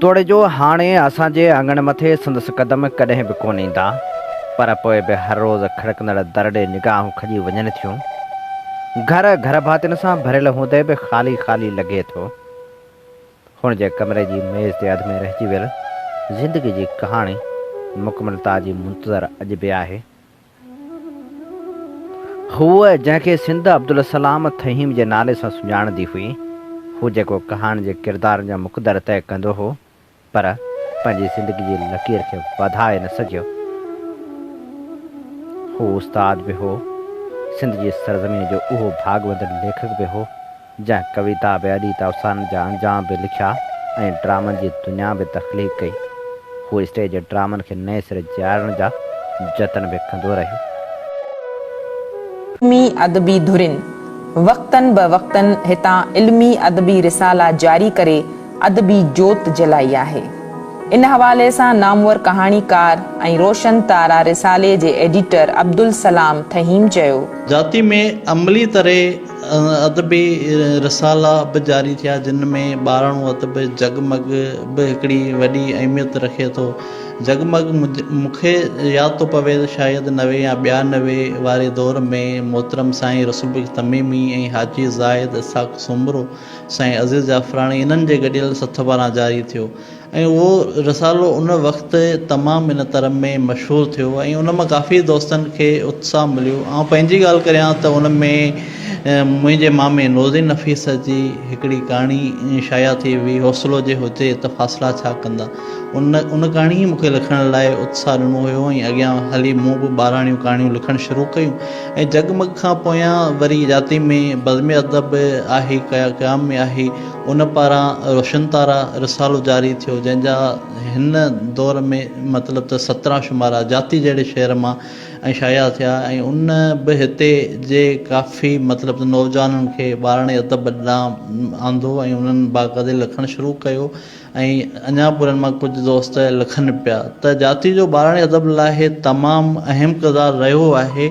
तोड़े जो हाणे असांजे आंगण मथे संदसि क़दम कॾहिं बि कोन ईंदा, पर पोइ बि हर रोज़ खड़कंदड़ दर ॾे निगाहूं खॼी वञनि थियूं। घर भातियुनि सां भरियल हूंदे बि ख़ाली ख़ाली लॻे थो। हुन जे कमरे जी मेज़ ते अध में रहिजी वियल ज़िंदगी जी कहाणी मुकमलता जी मुंतज़र अॼु बि आहे। हूअ जंहिंखे सिंध अब्दुल सलाम थहीम जे नाले सां सुञाणंदी हुई, हू जेको कहाणी जे किरदारनि जा मुक़दर तय कंदो हो, पर पंहिंजी ज़िंदगी जी लकीर खे वधाए न सघियो। हू उस्ताद बि हो, सिंध जी सरज़मीन जो उहो भागवंदड़ लेखक बि हो, जंहिं कविता बि अॾीत अफ़साननि जा अंजाम बि लिखिया ऐं ड्रामनि जी दुनिया बि तख़लीक़ कई। हू स्टेज ड्रामनि खे नए सिरे जारण जा जतन बि कंदो रहियो। इल्मी अदबी धुरिन वक़्तन ब वक़्तन हितां इल्मी अदबी रिसाला जारी करे अदबी जोत जलाई आहे। इन हवाले सां नामवर कहाणीकार ऐं रोशन तारा रिसाले जे एडिटर अब्दुल सलाम थहीम चयो, जाती में अमली तरह अदबी रिसाला बि जारी थिया, जिन में ॿाराणो अदब जगमग बि हिकिड़ी वॾी अहमियत रखे थो। जगमग मूंखे यादि थो पवे शायदि 90 या 92 वारे दौर में मोहतरम साईं रसूल तमीमी ऐं हाजी ज़ाहिद इसाक़ सुमरो, साईं अज़ीज़ जाफ़राणी, इन्हनि जे गॾियल सथ पारां जारी थियो ऐं उहो रिसालो उन वक़्तु तमामु इन तरह में मशहूरु थियो ऐं उन मां काफ़ी दोस्तनि खे उत्साह मिलियो। ऐं पंहिंजी ॻाल्हि करियां त उन में मुंहिंजे मामे नौज़ीन नफ़ीस जी हिकिड़ी कहाणी शाया थी हुई, हौसलो जे हुजे त फ़ासिला छा कंदा। उन कहाणी ई मूंखे लिखण लाइ उत्साह ॾिनो हुयो ऐं अॻियां हली मूं बि ॿाराणियूं कहाणियूं लिखणु शुरू कयूं। ऐं जगमग खां पोयां वरी जाती में बज़्म अदब आहे, क़याम में आहे, उन पारां रोशन तारा रिसालो जारी थियो, जंहिंजा हिन दौर में मतिलबु त 17 शुमारा जाती जहिड़े शहर मां ऐं शाया थिया ऐं उन बि हिते जे काफ़ी मतिलबु नौजवाननि खे ॿाराणे अदब ॾांहुं आंदो ऐं उन्हनि बाक़ाइदे लिखणु शुरू कयो ऐं अञा बि उन्हनि मां कुझु दोस्त लिखनि पिया। त जाती जो ॿाराणे अदब लाइ तमामु अहम किरदारु रहियो आहे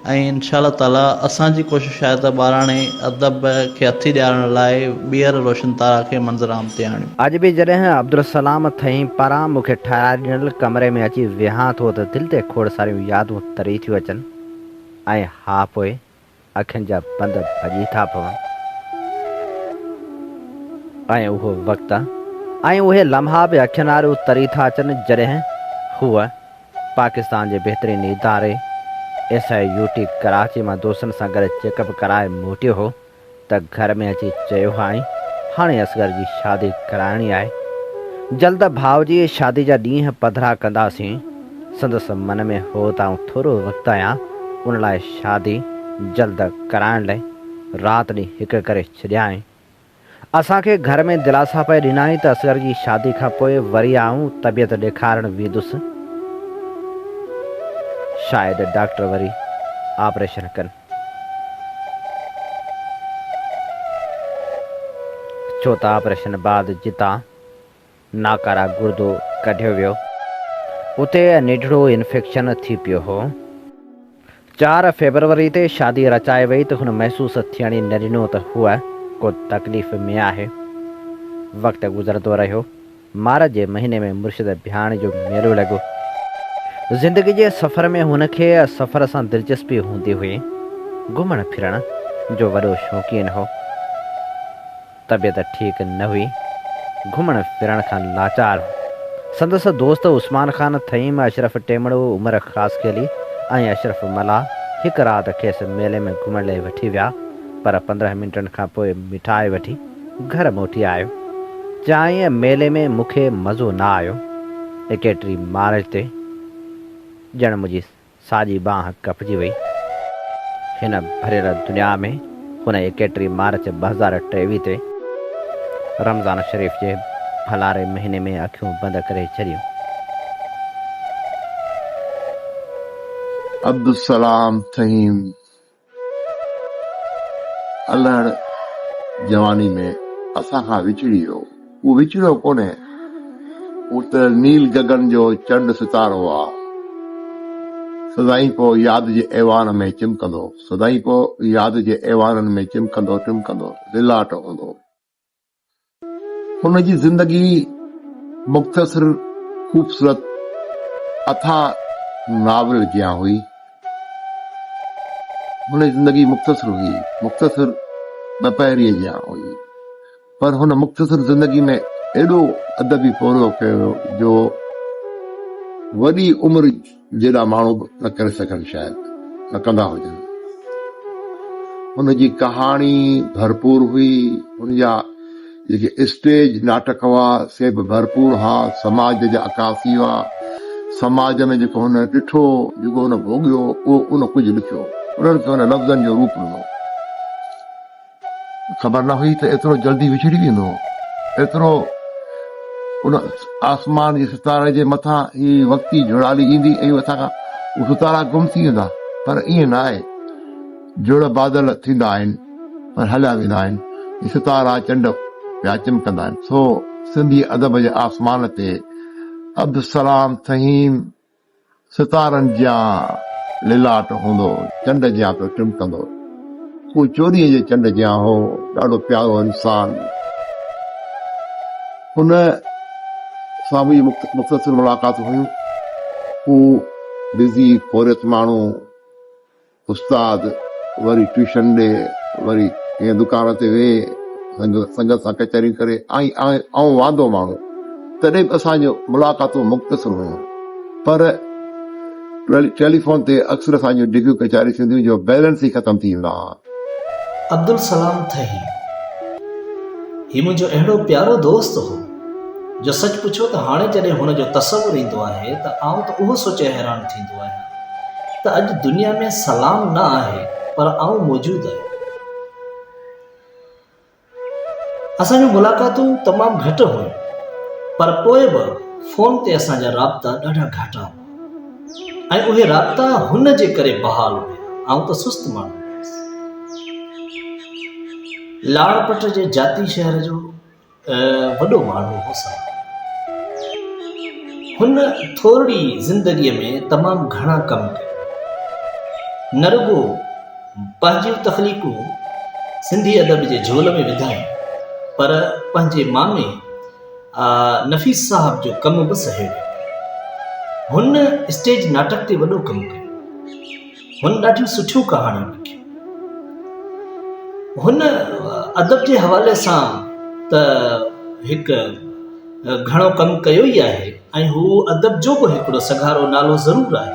ऐं इंशाअल्लाह ताला असांजी कोशिशि आहे त ॿाराणे अदब खे हथी ॾियारण लाइ ॿीहर रोशन तारा खे मंज़राम ते आणियूं। अॼु बि जॾहिं अब्दुल सलाम थहीम पारां मूंखे ठाहिराए ॾिनल कमरे में अची विहां थो त दिलि ते खोड़ सारियूं यादूं तरी थियूं अचनि ऐं हा पोइ अखियुनि जा बंद भॼी था पवनि ऐं उहो वक़्तु ऐं उहे लम्हा बि अखियुनि वारियूं तरी था अचनि जॾहिं हूअ पाकिस्तान जे बहितरीन इदारे SIUT कराची मां दोस्तनि सां गॾु चेकअप कराए मोटियो हो त घर में अची चयो हाणे असगर जी शादी कराइणी आहे। जल्द भाउ जी शादी जा ॾींहं पधरा कंदासीं। संदसि मन में हो त थोरो वक़्तु आहियां उन लाइ शादी जल्द कराइण लाइ राति ॾींहुं हिकु करे छॾियाई। असांखे घर में दिलासा पए ॾिनाई त असगर जी शादी खां पोइ वरी आऊं तबियत ॾेखारणु वेंदुसि। शायदि डॉक्टर वरी ऑपरेशन कनि, छो त ऑपरेशन बाद जितां नाकारा गुर्दो कढियो वियो, उते निढड़ो इन्फेक्शन थी पियो हो। 4 फरवरी ते शादी रचाए वई त हुन महसूसु थियण ई न ॾिनो त हूअ को तकलीफ़ में आहे। वक़्तु गुज़रंदो रहियो। मार्च जे महीने में मुर्शिद बिहाणी जो मेलो लॻो। ज़िंदगी जे सफ़र में हुनखे सफ़र सां दिलचस्पी हूंदी हुई। घुमण फिरण जो वॾो शौक़ीन हो। तबियत ठीकु न हुई, घुमण फिरण खां लाचार। संदसि दोस्त उस्मान ख़ान थईम, अशरफ टेमड़ो, उमर ख़ासि खेली ऐं अशरफ मला हिकु राति खेसि मेले में घुमण लाइ वठी विया, पर 15 मिंटनि खां पोइ मिठाई वठी घर मोटी आयो। चांहि मेले में मूंखे मज़ो न आयो। 31 मार्च ते ॼण मुंहिंजी साॼी बांह कपजी वई। हिन भरियल दुनिया में हुन 31 मार्च 2023 ते रमज़ान शरीफ़ जे भलारे महीने में अखियूं बंदि करे छॾियूं। अब्दुल सलाम थहीम अलहड़ जवानी में असां खां विछड़ी वियो। उहो विछड़ियो कोन्हे, उहो त नील गगन जो चंड सितारो आहे। सदाईं पोइ यादि जे ऐवान में चिमकंदो, सदाईं पोइ यादि जे ऐवाननि में चिमकंदो लिलाट हूंदो। हुनजी ज़िंदगी मुख़्तसिर ख़ूबसूरत अथा नावल जिया हुई। हुन जी ज़िंदगी मुख़्तसिर हुई, मुख़्तसिर ॿपहरीअ जिया हुई, पर हुन मुख़्तसिर ज़िंदगी में एॾो अदबी पोरो कयो जो वॾी उमिरि जेॾा माण्हू बि न करे सघनि, शायदि न कंदा हुजनि। हुनजी कहाणी भरपूर हुई, हुनजा जेके स्टेज नाटक हुआ से बि भरपूर हुआ, समाज जा अकासी हुआ, समाज में जेको हुन ॾिठो, जेको हुन भोॻियो, उहो उन कुझु लिखियो, उन्हनि खे हुन लफ़्ज़नि जो रूप ॾिनो। ख़बर न हुई त एतिरो जल्दी विछड़ी वेंदो, एतिरो उन आसमान जे सितारे जे मथां ही वक्ती जुड़ाली ईंदी ऐं असां खां उहे सितारा गुम थी वेंदा। पर ईअं न आहे, जुड़ बादल थींदा आहिनि पर हलिया वेंदा आहिनि, सितारा चंड पिया चिमकंदा आहिनि। सो सिंधी अदब जे आसमान ते अब्दुल सलाम फ़हीम सितारनि जा लिलाट हूंदो, चंड जियां पियो टिमकंदो। हू चोरीअ जे चंड जियां हो, ॾाढो प्यारो इंसान। हुन सां मुंहिंजी मुख़्तसिर मुलाक़ात हुयूं। हू बिज़ी फ़ोरियत माण्हू, उस्ताद, वरी ट्यूशन ॾे, वरी कंहिं दुकान ते वेहे, संगत सां कचहरी करे, ऐं वांदो माण्हू। तॾहिं बि असांजो मुलाक़ातूं मुख़्तसिर हुयूं, पर टेलीफोन ते अक्सर असांजूं डिघियूं कचहरी थींदियूं जो बैलेंस ई ख़तम थी वेंदा हुआ। अब्दुल सलाम फ़हीम ही मुंहिंजो अहिड़ो प्यारो दोस्त हो जो सच पुछो त हाणे जॾहिं हुनजो तसवुरु ईंदो आहे त आउं त उहो सोचे हैरान थींदो आहियां त अॼु दुनिया में सलाम न आहे पर आउं मौजूदु आहियां। असांजूं मुलाक़ातूं तमामु घटि हुयूं, पर पोइ बि फ़ोन ते असांजा राब्ता ॾाढा घाटा हुआ ऐं उहे राब्ता हुन जे करे बहाल हुआ। आउं त सुस्त माण्हू हुयुसि। लाड़पट जे जाती शहर जो वॾो माण्हू हो। हुन थोरी ज़िंदगीअ में तमामु घणा कम कया, न रुगो पंहिंजियूं तख़लीक़ूं सिंधी अदब जे झोल में विधायूं, पर पंहिंजे मामे नफ़ीस साहब जो कमु बि सहेड़ियो। हुन स्टेज नाटक ते वॾो कमु कयो, हुन ॾाढियूं सुठियूं कहाणियूं लिखियूं। हुन अदब जे हवाले सां त हिकु घणो कमु कयो ई आहे ऐं हू अदब जो बि हिकिड़ो सगारो नालो ज़रूरु आहे,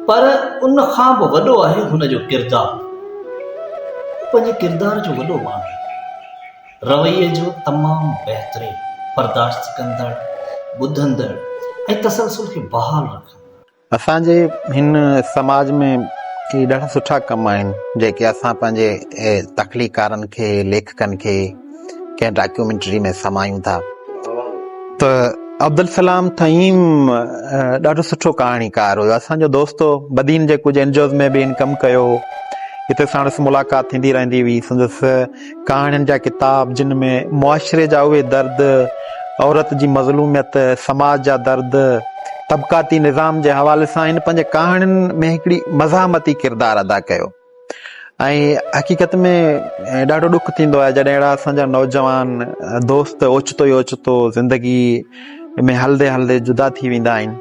पर उन खां बि वॾो आहे हुनजो किरदारु। पंहिंजे किरदार जो वॾो माण्हू, रवैये जो तमामु बहितरीन, बर्दाश्त कंदड़, ॿुधंदड़ ऐं तसलसल खे बहाल रखंदड़। असांजे हिन समाज में ही ॾाढा सुठा कम आहिनि जेके असां पंहिंजे तख़लीकारनि खे, लेखकनि खे कंहिं डॉक्यूमेंट्री में समायूं था। त अब्दुल सलाम फ़हीम ॾाढो सुठो कहाणीकार हुयो। असांजो दोस्त हो, बदीन जे कुझु एनजीओज़ में बि इन कमु कयो। हिते साणुसि मुलाक़ात थींदी रहंदी हुई। संदसि कहाणियुनि जा किताब जिन में मुआशरे जा उहे दर्द, औरत जी मज़लूमियत, समाज जा दर्द, तबक़ाती निज़ाम जे हवाले सां इन पंहिंजे कहाणियुनि में हिकिड़ी मज़ामती किरदारु अदा कयो। ऐं हक़ीक़त में ॾाढो ॾुख थींदो आहे जॾहिं अहिड़ा असांजा नौजवान दोस्त ओचितो ई ओचितो ज़िंदगी में हलंदे हलंदे जुदा थी वेंदा आहिनि।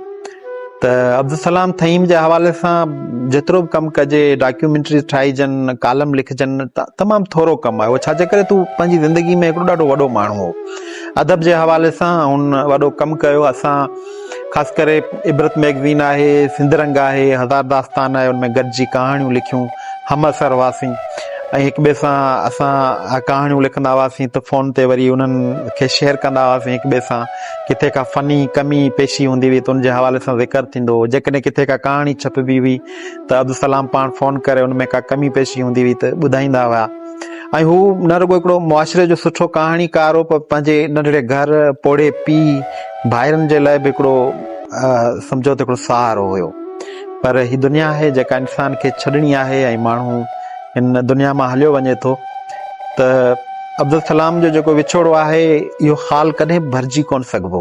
त अब्दुल सलाम फ़हीम जे हवाले सां जेतिरो बि कमु कजे, डॉक्यूमेंट्रीज़ ठाहिजनि, कालम लिखजनि, तमामु थोरो कमु आहे उहो। छाजे करे तूं पंहिंजी ज़िंदगी में हिकिड़ो ॾाढो वॾो माण्हू हो, अदब जे हवाले सां हुन वॾो कमु कयो। असां ख़ासि करे इबरत मैगज़ीन आहे, सिंध रंग आहे, हज़ार दास्तान आहे, उनमें गॾिजी कहाणियूं लिखियूं, हम असर हुआसीं ऐं हिक ॿिए सां असां कहाणियूं लिखंदा हुआसीं त फ़ोन ते वरी उन्हनि खे शेयर कंदा हुआसीं हिक ॿिए सां। किथे का फ़नी कमी पेशी हूंदी हुई त उनजे हवाले सां ज़िक्र थींदो हो। जेकॾहिं किथे का कहाणी छपबी हुई त अब्दुल सलाम पाण फ़ोन करे उनमें का कमी पेशी हूंदी हुई त ॿुधाईंदा हुआ। ऐं हू न रुगो हिकिड़ो मुआशरे जो सुठो कहाणीकार हो, पर पंहिंजे नंढड़े घर, पोड़े पीउ, भाइरनि जे लाइ बि हिकिड़ो सम्झो त हिकिड़ो सहारो हुयो। पर ही दुनिया आहे जेका इंसान खे छॾणी आहे ऐं माण्हू हिन दुनिया मां हलियो वञे थो। त अब्दुल सलाम जो जेको विछोड़ो आहे इहो ख़ाल कॾहिं भरिजी कोन सघिबो।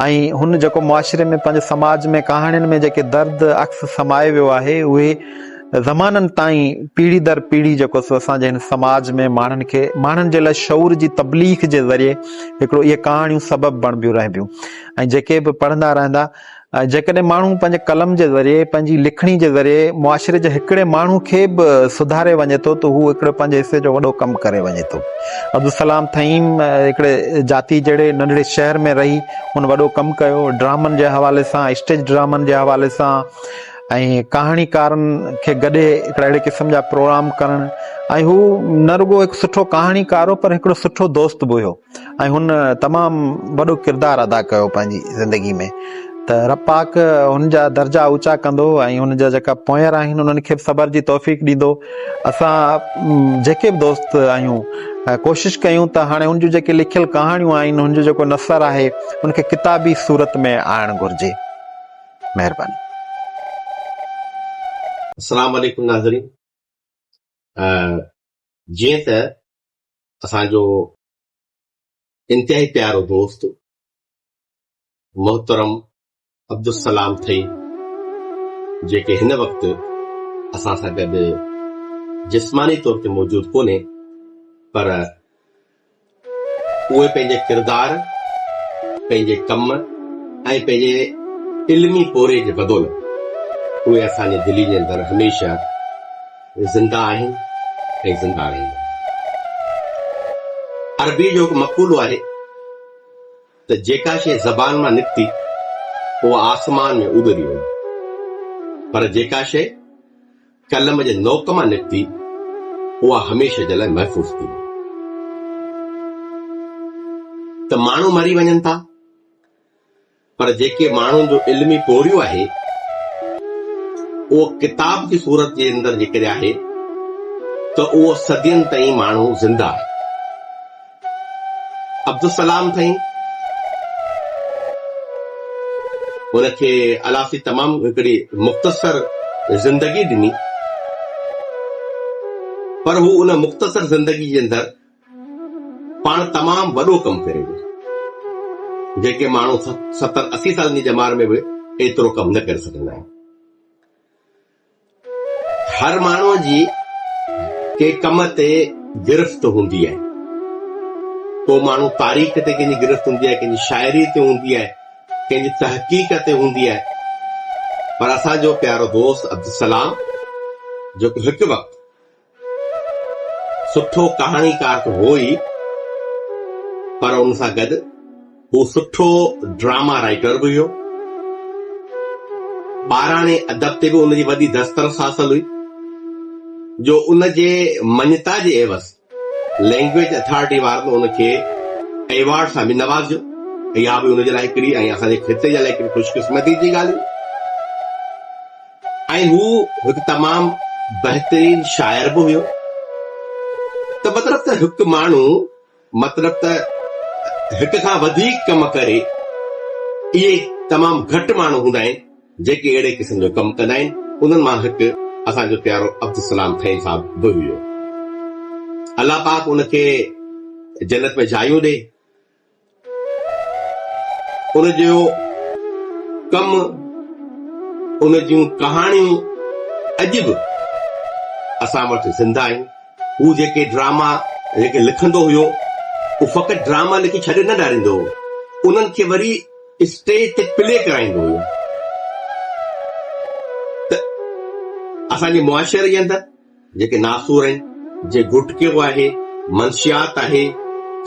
ऐं हुन जेको मुआशरे में पंहिंजे समाज में कहाणियुनि में जेके दर्द अक्स समाए वियो आहे उहे ज़माननि ताईं पीढ़ी दर पीढ़ी जेको सो असांजे हिन समाज में माण्हुनि जे लाइ शऊर जी तबलीग जे ज़रिए हिकिड़ो इहे कहाणियूं सबबु बणबियूं रहंदियूं ऐं जेके बि पढ़ंदा रहंदा जेकॾहिं माण्हू पंहिंजे कलम जे ज़रिए पंहिंजी लिखणी जे ज़रिए मुआशिरे जे हिकिड़े माण्हू खे बि सुधारे वञे थो त हू हिकिड़े पंहिंजे हिसे जो वॾो कमु करे वञे थो। अब्दुल सलाम थईम हिकिड़े जाती जहिड़े नंढड़े शहर में रही हुन वॾो कमु कयो, ड्रामनि जे हवाले सां, स्टेज ड्रामनि जे हवाले सां ऐं कहाणीकारनि खे गॾे हिकिड़ा अहिड़े क़िस्म जा प्रोग्राम करणु ऐं हू न रुॻो हिकु सुठो कहाणीकार हो पर हिकिड़ो सुठो दोस्त बि हुयो ऐं हुन तमामु वॾो किरदारु अदा कयो पंहिंजी ज़िंदगी में। त रब पाक हुन जा दर्जा ऊचा कंदो ऐं हुन जा जेका पोयर आहिनि उन्हनि खे बि सबर जी तौफ़ीक़ ॾींदो। असां जेके बि दोस्त आहियूं कोशिशि कयूं त हाणे हुन जूं जेके लिखियल कहाणियूं आहिनि हुन जो जेको नसर आहे उनखे किताबी सूरत में आणणु घुरिजे। महिरबानी। अस्सलाम वालेकुम नाज़रीन। जीअं त असांजो इंतिहाई प्यारो दोस्त मोहतरम अब्दुल सलाम थई जेके हिन वक़्तु असां सां गॾु जिस्मानी तौर ते मौजूदु कोन्हे पर उहे पंहिंजे किरदार, पंहिंजे कम ऐं पंहिंजे इल्मी पोरे जे बदौलत उहे असांजे दिलि जे अंदरि हमेशह ज़िंदा आहिनि ऐं ज़िंदा रहंदा। अरबी जो हिकु मक़ूलो आहे त जेका शइ ज़बान मां निकिती उहा आसमान में उॾरी वई, पर जेका शइ कलम जे नोक मां निकिती उहा हमेशह जे लाइ महफ़ूज़ थी। त माण्हू मरी वञनि था पर जेके माण्हुनि जो इल्मी पोरियो आहे उहो किताब जी सूरत जे अंदरि जेकॾहिं आहे त उहो सदियुनि ताईं माण्हू ज़िंदा आहे। अब्दुल सलाम ताईं उनखे अलाह तमामु हिकिड़ी मुख़्तसर ज़िंदगी ॾिनी पर हू उन मुख़्तसर ज़िंदगी जे अंदरि पाण तमामु वॾो कमु करे वियो जेके माण्हू 70-80 सालनि जी जमार में बि एतिरो कमु न करे सघंदा आहिनि। हर माण्हूअ जी के कम ते गिरफ़्त हूंदी आहे, को माण्हू तारीख़ ते कंहिंजी गिरफ़्त हूंदी आहे, कंहिंजी शाइरी ते हूंदी आहे, कंहिंजी तहक़ीक़ ते हूंदी आहे, पर असांजो प्यारो दोस्त अब्दुल सलाम जेको हिकु वक़्तु सुठो कहाणीकार त हो ई पर उन सां गॾु हू सुठो ड्रामा राइटर बि हुयो। ॿाराणे अदब ते बि उनजी वॾी दस्तरस हासिल हुई जो उनजे मञता जे एवज़ लैंग्वेज अथॉरिटी वारनि उनखे एवॉर्ड सां बि नवाज़ियो। इहा बि उनजे लाइ हिकिड़ी ऐं असांजे खिते जे लाइ हिकिड़ी ख़ुशकिस्मती जी ॻाल्हि हुई। ऐं हू हिकु तमामु बहितरीन शाइर बि हुयो। त मतिलबु त हिकु माण्हू मतिलबु त हिक खां वधीक कम करे इहे तमामु घटि माण्हू हूंदा आहिनि जेके अहिड़े क़िस्म जो कमु कंदा आहिनि। उन्हनि मां हिकु असांजो प्यारो अब्दुल सलाम थई साहब बि हुयो। अल्लाह पाक उनखे जन्नत में जायूं ॾे। उनजो कमु, उन जूं कहाणियूं अॼु बि असां वटि ज़िंदा आहिनि। हू जेके ड्रामा जेके लिखंदो हुयो हू फ़क़ति ड्रामा लिखी छॾे न ॾारींदो हो, उन्हनि खे वरी स्टेज ते प्ले कराईंदो हुयो। त असांजे मुआशरे जे अंदरि जेके नासूर आहिनि, जे गुटकियो आहे, मंशियात आहे,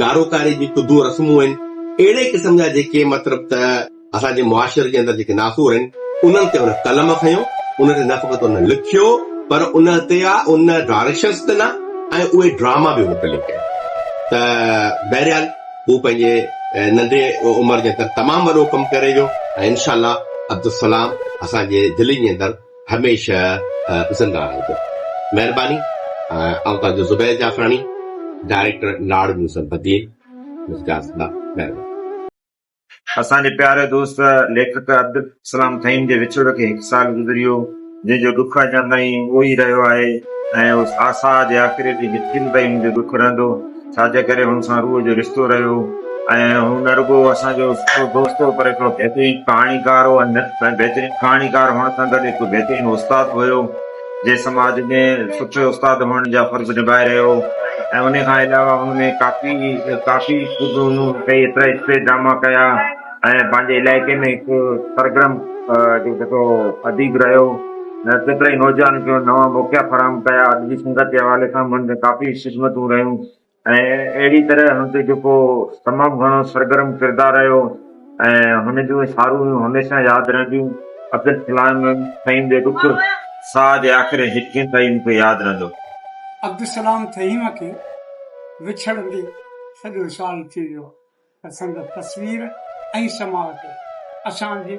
कारोकारी जी कुदू रस्मूं आहिनि, अहिड़े क़िस्म जा जेके मतिलबु त असांजे मुआशरे जे अंदरि जेके नासूर आहिनि उन्हनि ते उन कलम खयो, उन ते न फ़क़ति उन लिखियो पर उन ते उन डायरेक्शन्स ते न ऐं उहे ड्रामा बि उन प्ले कया। त बहरहाल हू पंहिंजे नंढे उमिरि जे अंदरि तमामु वॾो कमु करे वियो ऐं इनशाअल्लाह अब्दुल सलाम असांजे दिलि जे अंदरि हमेशह ज़िंदा रहंदो। महिरबानी। ऐं तव्हांजो ज़ुबैर जाफ़रानी, डायरेक्टर लाड़ म्यूज़ियम बदीन। महिरबानी। असांजे प्यारे दोस्त लेखक अब्दुल सलाम थईम जे विछोड़ खे 1 साल गुज़रियो, जंहिंजो ॾुख अञा ताईं उहो ई रहियो आहे ऐं उस आसा जे आख़िरी ॾींहुं जिन ताईं मुंहिंजो ॾुख रहंदो, छाजे करे हुन सां रूह जो रिश्तो रहियो। ऐं हू न रुॻो असांजो सुठो दोस्त हो पर हिकिड़ो बहितरीन कहाणीकार हो। बहितरीन कहाणीकार हुअण सां गॾु हिकु बहितरीन उस्ताद हुयो जे समाज में सुठे उस्ताद हुअण जा फर्ज़ निभाए रहियो ऐं उन खां अलावा हुनमें काफ़ी कई स्टेज ड्रामा कया ऐं पंहिंजे इलाइक़े में हिकु सरगर्म जेको अदीब रहियो केतिरा ई नौजवान खे नवां मौक़ा फराहम कया। अॼु जी संगत जे हवाले सां हुननि काफ़ी ख़िदमतूं रहियूं ऐं अहिड़ी तरह हुते जेको तमामु घणो सरगर्म किरदारु रहियो ऐं हुन जूं सारूं हमेशह यादि रहंदियूं। अब्दुल सलाम फहीम जे ॾुख साह जे आख़िरी हिचकिन ताईं मूंखे यादि रहंदो। अब्दुल सलाम फहीम खे विछड़ंदे सॼो साल थी वियो त संदसि तस्वीर ऐं समात असांजे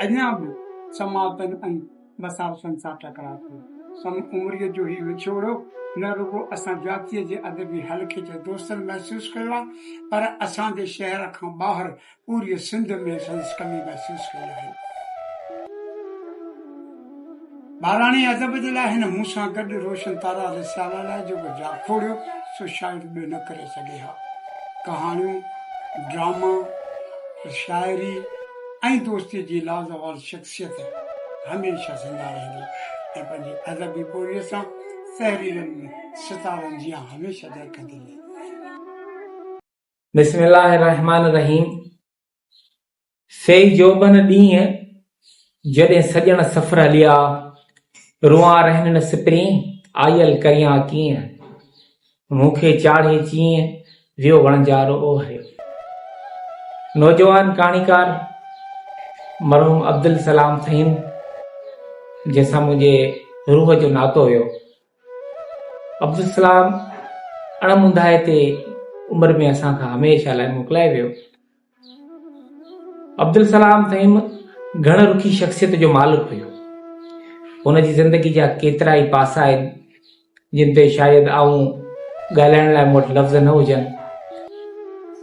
अञा बि समातनि ऐं बसावतनि सां टकरा थी। सम उमिरि जो ई विछोड़ो न रुगो असां जातीअ जे अदबी हल्के जे दोस्तनि महसूसु कयो आहे, पर असांजे शहर खां ॿाहिरि पूरी सिंध में संदसि कमी महसूसु कई आहे। बाराणी अदब जे लाइ हिन मूं सां गॾु रोशन तारा रिसाला लाइ जेको जा खोड़ियो सो शायदि ॿियो न करे सघे हा। कहाणियूं, ड्रामा, शाइरी ऐं दोस्ती जी लाज़वाल शख़्सियत हमेशह ज़िंदा रहंदी ऐं पंहिंजी अदबी ॿोलीअ सां तहरीरनि में सितारनि जी हमेशह दरकंदी आहे। बिस्मिल्लाहिर्रहमानिर्रहीम। सेई जोबन ॾींहं जॾहिं सॼण सफ़र हलिया, रुआ रहन सिपरी आयल करियां कीअं, मूंखे चाढ़े चीअं वियो वणजारो ओहरियो। नौजवान कहाणीकार मरहूम अब्दुल सलाम फहीम जंहिंसां मुंहिंजे रूह जो नातो हुयो। अब्दुल सलाम अणमुंदाए ते उमिरि में असां खां हमेशह लाइ मोकिलाए वियो। अब्दुल सलाम फहीम घण रुखी शख़्सियत जो मालिक हुयो। हुनजी ज़िंदगी जा केतिरा ई पासा आहिनि जिन ते शायदि आऊं ॻाल्हाइण लाइ मूं वटि लफ़्ज़ न हुजनि।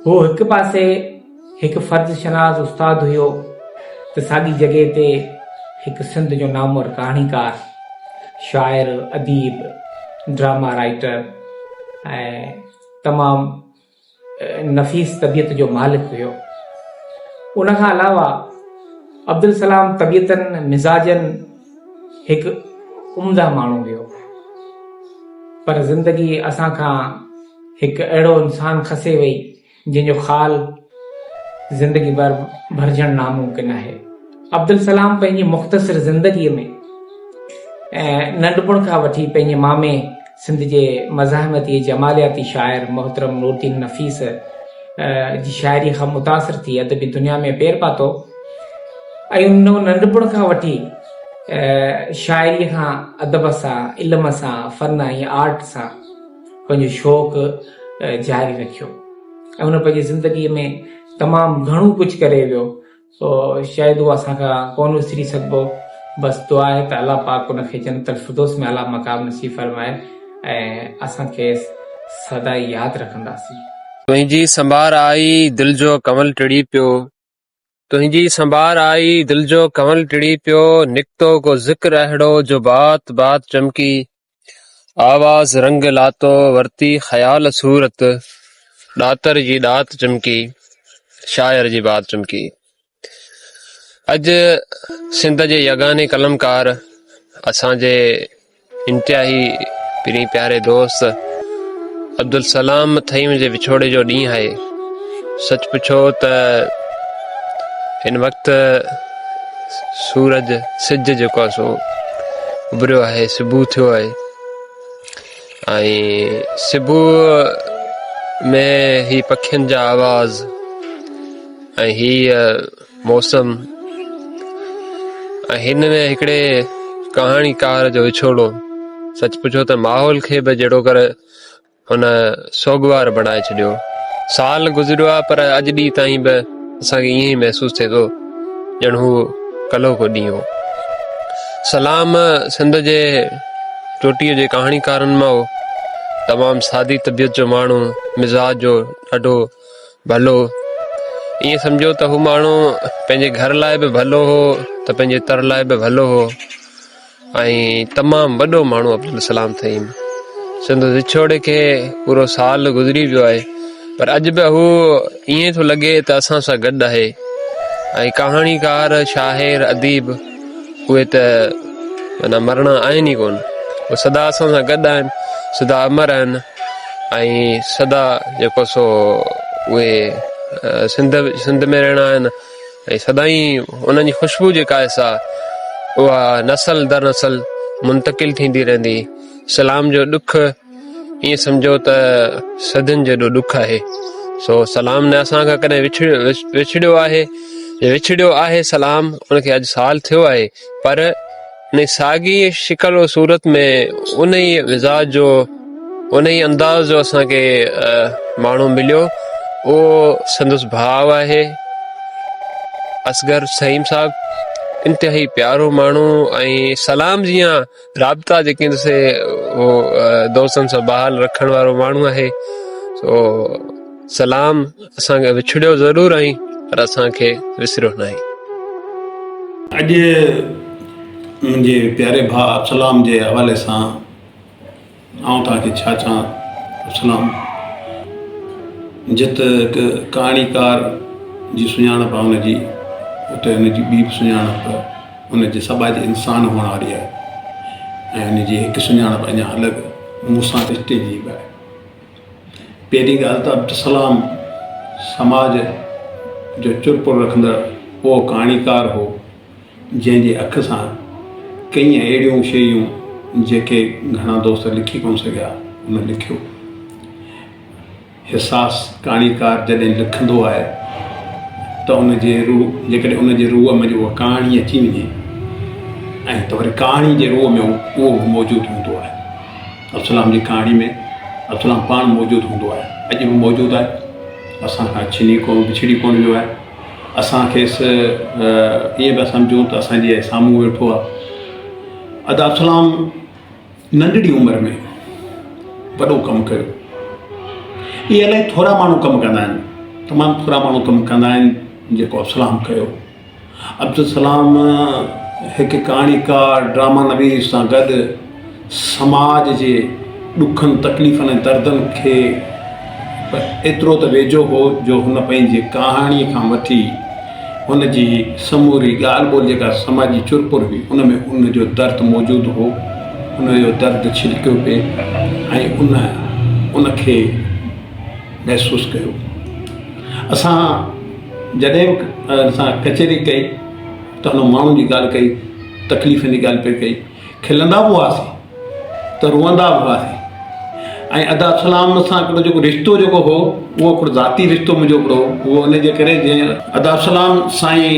हू हिकु पासे हिकु फ़र्ज़ शनाज़ उस्ताद हुयो त साॻी जॻह ते हिकु सिंध जो नामवर कहाणीकार, शाइर, अदीब, ड्रामा राइटर ऐं तमामु नफ़ीस तबियत जो मालिक हुयो। उन खां अलावा अब्दुल सलाम तबियतनि मिज़ाजनि हिकु उम्दा माण्हू हुयो, पर ज़िंदगी असां खां हिकु अहिड़ो इंसान खसे वई जंहिंजो ख़ाल ज़िंदगी भर भरजणु नामुमकिन आहे। अब्दुल सलाम पंहिंजी मुख़्तसिर ज़िंदगीअ में ऐं नंढपण खां वठी पंहिंजे मामे सिंध जे मज़ाहमती जमालियाती शाइर मोहतरम नूरदीन नफ़ीस जी शाइरी खां मुतासिर थी अदबी दुनिया में पेर पातो ऐं उन नंढपण खां वठी शाइरीअ खां अदब सां, इल्म सां, फ़न ऐं आर्ट सां पंहिंजो शौक़ु जारी रखियो ऐं उन पंहिंजी ज़िंदगीअ में तमामु घणो कुझु करे वियो। शायदि उहो असांखां कोन विसरी सघिबो। बसि दुआ आहे त अलाह पाक उनखे जन्नतुल फिरदौस में आला मक़ाम नसीब फरमाए ऐं असांखे सदा यादि रखंदासीं। तुंहिंजी संभार आई दिल जो कमल टिड़ी पियो, तुंहिंजी संभार आई दिल जो कमल टिड़ी पियो, निकतो को ज़िक्र अहिड़ो जो बात बात चमकी, आवाज़ रंग लातो वरती ख़याल सूरत, ॾातर जी ॾात चमकी, शायर जी बात चमकी। अॼु सिंध जे यगाने कलमकार असांजे इंतिहाई पिरी प्यारे दोस्त अब्दुल सलाम फहीम जे विछोड़े जो ॾींहुं आहे। सच पुछो त हिन वक़्तु सूरज सिज जेको आहे सो उभरियो आहे, सुबुह थियो आहे ऐं सुबुह में ही पखियुनि जा आवाज़ ऐं हीअ मौसम ऐं हिन में हिकिड़े कहाणीकार जो विछोड़ो सच पुछो त माहौल खे बि जहिड़ो करे हुन सोगवार बणाए छॾियो। साल गुज़रियो आहे पर अॼु ॾींहुं ताईं बि असांखे ईअं ई महसूसु थिए थो ॼण हू कल्हो को ॾींहुं हो। सलाम सिंध जे चोटीअ जे कहाणीकारनि मां हो, तमामु सादी तबियत जो माण्हू, मिज़ाज जो ॾाढो भलो। ईअं सम्झो त हू माण्हू पंहिंजे घर लाइ बि भलो हो त पंहिंजे तर लाइ बि भलो हो ऐं तमामु वॾो माण्हू अब्दुल सलाम फहीम। सिंध विछोड़े खे पूरो साल गुज़री वियो आहे पर अॼु बि हू ईअं थो लॻे त असां सां गॾु आहे ऐं कहाणीकार, शाइर, अदीब उहे त माना मरणा आहिनि ई कोन। उहे सदा असां सां गॾु आहिनि, सदा अमर आहिनि ऐं सदा जेको सो उहे सिंध में रहणा आहिनि ऐं सदाई उन्हनि जी ख़ुशबू जेका आहे सा उहा नसल दर नसल मुंतकिल थींदी रहंदी। सलाम जो ॾुख ईअं सम्झो त सदियुनि जो ॾुख आहे। सो सलाम ने असांखां कॾहिं विछड़ियो आहे सलाम, उनखे अॼु साल थियो आहे, पर उन साॻी शिकल और सूरत में उन ई मिज़ाज जो उन ई अंदाज़ जो असांखे माण्हू मिलियो। उहो संदसि भाउ आहे असगर सहीम साहब, इंतिहाई प्यारो माण्हू ऐं सलाम जीअं राब्ता जेके दोस्तनि सां बहाल रखण वारो माण्हू आहे। सो सलाम असांखे विछड़ियो ज़रूरु आई पर असांखे विसरियो न आहे। अॼु मुंहिंजे प्यारे भाउ सलाम जे हवाले सां आउं तव्हांखे छा चवां। सलाम जिते हिकु कहाणीकार जी सुञाणप आहे हुनजी, उते हुनजी ॿी बि सुञाणप हुनजे समाज इंसान हुअण वारी आहे ऐं हुनजी हिकु सुञाणप अञा अलॻि मूंसां रिश्ते जी बि आहे। पहिरीं ॻाल्हि त अब्दुलसलाम समाज जो चुरपुर रखंदड़ उहो कहाणीकार हो जंहिंजे अख सां कई अहिड़ियूं शयूं जेके घणा दोस्त लिखी कोन सघिया हुन लिखियो। हिसास कहाणीकार जॾहिं लिखंदो आहे त उनजे रूह जेकॾहिं उनजे रूह में उहा कहाणी अची वञे ऐं त वरी कहाणी जे रूह में उहो मौजूदु हूंदो आहे। अब्दुलसलाम जी कहाणी में अब्दुलसलाम पाण मौजूदु हूंदो आहे, अॼु बि मौजूदु आहे, असांखां छिनी कोन विछड़ी कोन वियो आहे। असां खेसि ईअं पिया सम्झूं त असांजे साम्हूं वेठो आहे। अॼु अब्दुलसलाम नंढड़ी उमिरि में वॾो कमु कयो। इहे इलाही थोरा माण्हू कमु कंदा आहिनि, तमामु थोरा माण्हू कमु कंदा आहिनि जेको अब्दुलसलाम कयो। अब्दुलसलाम हिकु कहाणीकार ड्रामा नवीस सां गॾु समाज जे ॾुखनि तकलीफ़नि ऐं दर्दनि खे एतिरो त वेझो हो जो हुन पंहिंजे कहाणीअ खां वठी हुनजी समूरी ॻाल्हि ॿोल जेका समाजी चुरपुर हुई उनमें उनजो दर्द मौजूदु हो, उनजो दर्द छिलकियो पिए ऐं उनखे महसूसु कयो। असां जॾहिं बि असां कचहरी कई त हुन माण्हू जी ॻाल्हि कई, तकलीफ़ुनि जी ॻाल्हि पे कई, खिलंदा बि हुआसीं त रोअंदा बि हुआसीं। ऐं अब्दुलसलाम सां हिकिड़ो जेको रिश्तो जेको हो उहो हिकिड़ो ज़ाती रिश्तो मुंहिंजो हिकिड़ो उहो उनजे करे जीअं अब्दुलसलाम साईं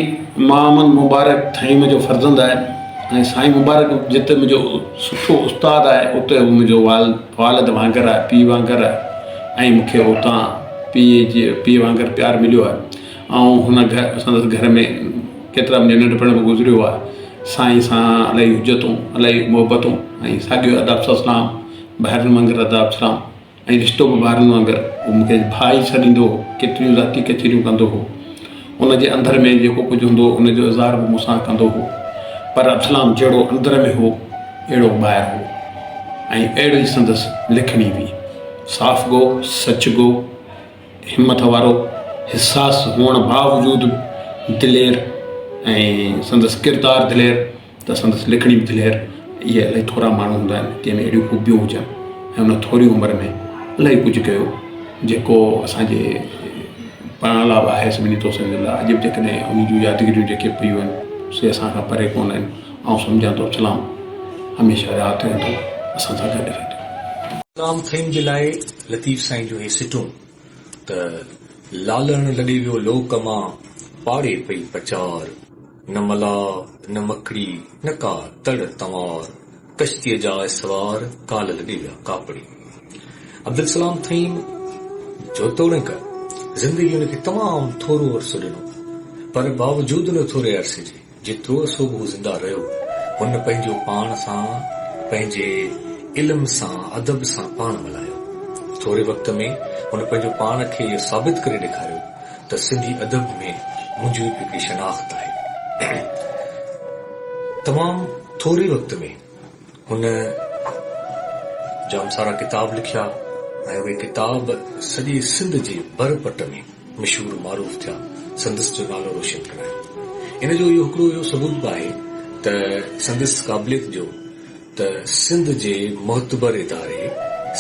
मोहम्मद मुबारक थईम जो फर्ज़ंद आहे ऐं साईं मुबारक जिते मुंहिंजो सुठो उस्तादु आहे उते मुंहिंजो वालिद वांगुरु आहे, पीउ वांगुरु आहे ऐं मूंखे उतां पीउ वांगुरु प्यारु मिलियो आहे। ऐं हुन संदसि घर में केतिरा मुंहिंजो नंढपण में गुज़रियो आहे। साईं सां इलाही इज़तूं इलाही मुहबतूं ऐं साॻियो अब्दुलसलाम ॿाहिरनि वांगुरु अब्दुलसलाम ऐं रिश्तो बि ॿाहिरनि वांगुरु उहो मूंखे भाई छॾींदो हो, केतिरियूं ज़ाती कचरियूं कंदो हो, उनजे अंदर में जेको कुझु हूंदो उनजो इज़हार बि मूंसां कंदो हो। पर अब्दुलसलाम जहिड़ो अंदर में हो अहिड़ो ॿाहिरि हो ऐं अहिड़ी संदसि लिखणी हुई, साफ़ गो, सच गो, हिमत वारो, हिसास हुअण बावजूदि दिलेर ऐं संदसि किरदारु दिलेर त संदसि लिखणी बि दिलेर। इहे इलाही थोरा माण्हू हूंदा आहिनि जंहिंमें अहिड़ियूं ख़ूबियूं हुजनि ऐं हुन थोरी उमिरि में इलाही कुझु कयो जेको असांजे पढ़ण लाइ आहे सभिनी दोस्तनि जे लाइ अॼु बि जेकॾहिं उन जूं यादगिरियूं जेके पियूं आहिनि से असांखां परे कोन आहिनि। ऐं सम्झां थो अब्दुलसलाम हमेशह यादि रहंदो, असां सां गॾु रहंदो। सलाम थईम जे लाइ लतीफ़ साईं जो हे सिटूं त लालण लॾे वियो लोक मां पाड़े पई पचार, न मला न मखड़ी न का तड़ तंवार, कश्तीअ जा सवार काल लॻी विया कापड़ी। अब्दुलसलाम थईम जो तोड़क ज़िंदगी हुनखे तमामु थोरो अरसो ॾिनो, पर बावजूदि उन थोरे अरसे जे जेतिरो अरसो बि हू ज़िंदा रहियो हुन पंहिंजो पाण सां पंहिंजे इल्म सां अदब सां पाण मल्हायो। थोरे वक़्त में हुन पंहिंजो पाण खे इहो साबित करे ॾेखारियो त सिंधी अदब में मुंहिंजी हिकिड़ी शनाख़्त आहे। तमामु थोरे वक़्त में हुन जाम सारा किताब लिखिया ऐं उहे किताब सॼे सिंध जे भरपट में मशहूरु मारूफ़ थिया, संदसि जो नालो रोशन करायो। इन जो इहो हिकिड़ो इहो सबूत बि आहे त संदसि क़ाबिलियत जो त सिंध जे मोतबर इदारे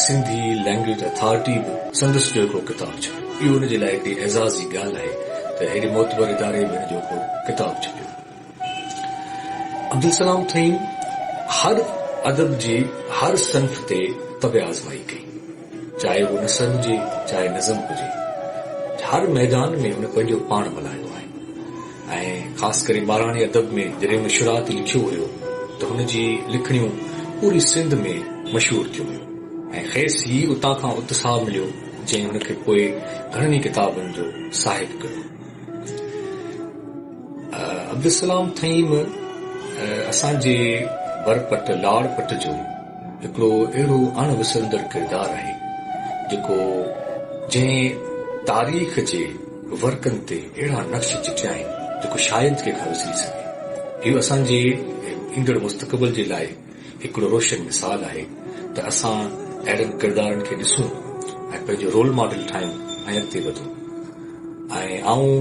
सिंधी लैंग्वेज अथॉरिटी बि संदसि जो हिकिड़ो किताबु छपियो। इहो हुनजे लाइ हिकिड़ी एज़ाज़ जी ॻाल्हि आहे त हेॾे मोतबर इदारे में हिनजो हिकिड़ो किताबु छपियो। अब्दुल सलाम थईन हर अदब जी हर सन्फ़ ते तबे आज़माई कई, चाहे वो नसर हुजे चाहे नज़म हुजे, हर मैदान में हुन पंहिंजो पाण मल्हायो आहे। ऐं ख़ासि करे ॿाराणे अदब में जॾहिं हुन शुरात लिखियो हुयो त हुनजी लिखणियूं पूरी सिंध में मशहूर थियूं हुयूं ऐं खेसि ही उतां खां उत्साह मिलियो जंहिं हुनखे पोइ घणनि ई किताबनि जो साहिब कयो। अब्दुल सलाम थईम असांजे बरपट लाड़पट जो हिकिड़ो अहिड़ो अणविसरंदड़ किरदारु आहे जेको जंहिं तारीख़ जे वर्कनि ते अहिड़ा नक्श चिटिया आहिनि जेको शायदि कंहिंखां विसरी सघे। इहो असांजे ईंदड़ मुस्तक़बिल जे लाइ हिकिड़ो रोशन मिसाल आहे त असां अहिड़नि किरदारनि खे ॾिसूं ऐं पंहिंजो रोल मॉडल ठाहियूं ऐं अॻिते वधूं। ऐं आऊं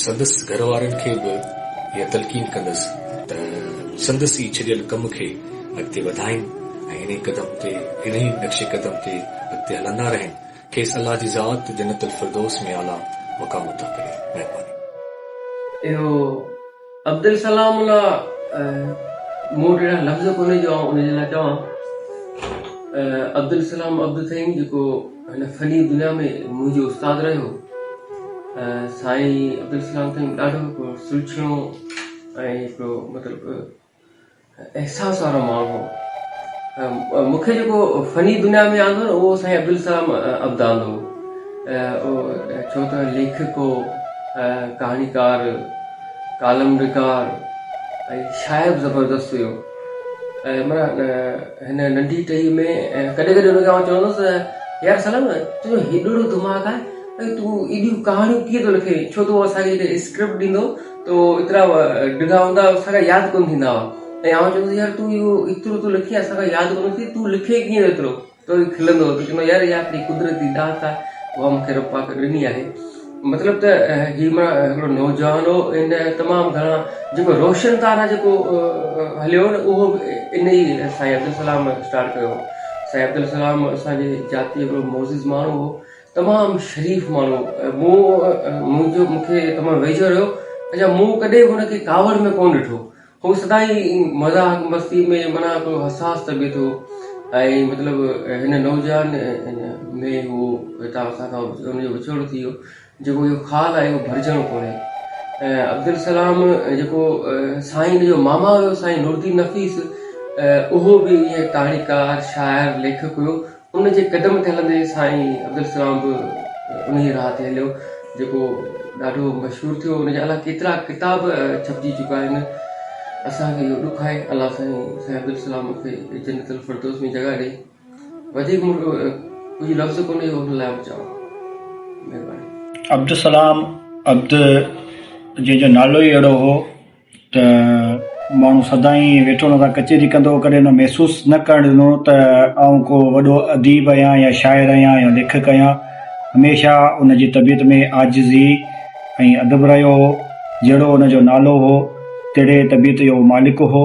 संदसि घर वारनि खे बि इहा तलक़ीन कंदसि त संदसि ई छॾियल कम खे अॻिते वधाइनि ऐं इन कदम ते इन ई नक्शे कदम ते अॻिते हलंदा रहनि। खेसि अल्लाह जी ज़ात जन्नतुल फिरदौस में आला मक़ाम अता करे। महिरबानी। इहो अब्दुल सलाम लाइ मूं वटि अहिड़ा लफ़्ज़ कोन्हे जो उनजे लाइ चवां। अब्दुल सलाम अब्दु थईन जेको हिन फनी दुनिया में मुंहिंजो उस्तादु रहियो। साईं अब्दुल सलाम थईन ॾाढो हिकिड़ो सुलझियो ऐं हिकिड़ो मतिलबु अहसास वारो माण्हू हो। मूंखे जेको फनी दुनिया में आंदो न उहो साईं अब्दुल सलाम अब्दु आंदो छो त लेखक हो, कहाणीकार, कालम निगार ऐं शाइर ज़बरदस्त हुयो। माना हिन नंढी टही में कॾहिं कॾहिं हुनखे आउं चवंदुसि यार सलाम तुंहिंजो हेॾो दिमाग़ आहे ऐं तूं एॾियूं कहाणियूं कीअं थो लिखे, छो त असांखे स्क्रिप्ट ॾींदो त एतिरा ॾिघा हूंदा असांखे यादि कोन थींदा हुआ। ऐं आउं चवंदुसि यार तूं इहो एतिरो थो लिखी असांखे यादि कोन थी, तूं लिखे कीअं एतिरो, त खिलंदो त चवंदो यार इहा हिकिड़ी कुदरती दात आहे उहा मूंखे रब्बा ॾिनी आहे। मतिलबु त हीउ मां हिकिड़ो नौजवान हो इन तमामु घणा जेको रोशन तारा जेको हलियो न उहो इन ई साईं अब्दुल सलाम स्टार्ट कयो। साईं अब्दुल सलाम असांजे जाती हिकिड़ो मोज़िज़ माण्हू हो, तमामु शरीफ़ माण्हू। मूंखे तमामु वेझो रहियो। अच्छा मूं कॾहिं हुनखे कावड़ में कोन ॾिठो, हू सदाई मज़ाक मस्ती में माना हिकिड़ो हसास तबियत हो। ऐं मतिलबु हिन नौजवान में हू हितां असांखां हुनजो विछोड़ थी वियो। जेको इहो ख़ाल आहे उहो भरिजणो कोन्हे। अब्दुल सलाम जेको साईं जो मामा हुयो साईं नूरुद्दीन नफ़ीस, उहो बि ईअं कहाणीकार, शाइर, लेखक हुयो। उनजे कदम ते हलंदे साईं अब्दुल सलाम बि उन ई राह ते हलियो जेको ॾाढो मशहूरु थियो। उनजा अलाए केतिरा किताब छपिजी चुका आहिनि। असांखे इहो ॾुख आहे अलाह साईं अब्दुल सलाम मूंखे जन्नतुल फिरदौस में जॻह ॾे। वधीक कुझु लफ़्ज़ कोन्हे हुन लाइ चवां। महिरबानी। अब्दुल सलाम अब्दु जंहिंजो नालो ई अहिड़ो हो त माण्हू सदाई वेठो न था कचेरी कंदो, कॾहिं न महसूसु न करणु ॾिनो त आउं को वॾो अदीब आहियां या शाइर आहियां या लेखक आहियां। हमेशह उनजी तबियत में आजिज़ी ऐं अदब रहियो हो। जहिड़ो उनजो नालो हो तहिड़े तबियत जो मालिक हो।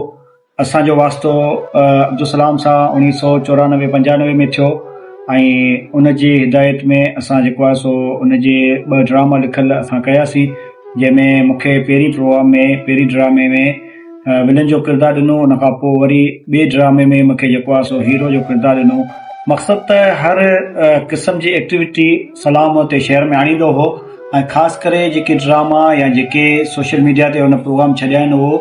असांजो वास्तो अब्दुल सलाम सां 1994-95 में थियो ऐं उनजी हिदायत में असां जेको आहे सो उनजे 2 ड्रामा लिखियल असां कयासीं, जंहिंमें मूंखे पहिरीं ड्रामे में विलन जो किरदारु ॾिनो। उनखां पोइ वरी ॿिए ड्रामे में मूंखे जेको आहे सो हीरो जो किरदारु ॾिनो। मक़सदु त हर क़िस्म जी एक्टिविटी सलाम ते शहर में आणींदो हो ऐं ख़ासि करे जेके ड्रामा या जेके सोशल मीडिया ते हुन प्रोग्राम छॾिया आहिनि उहो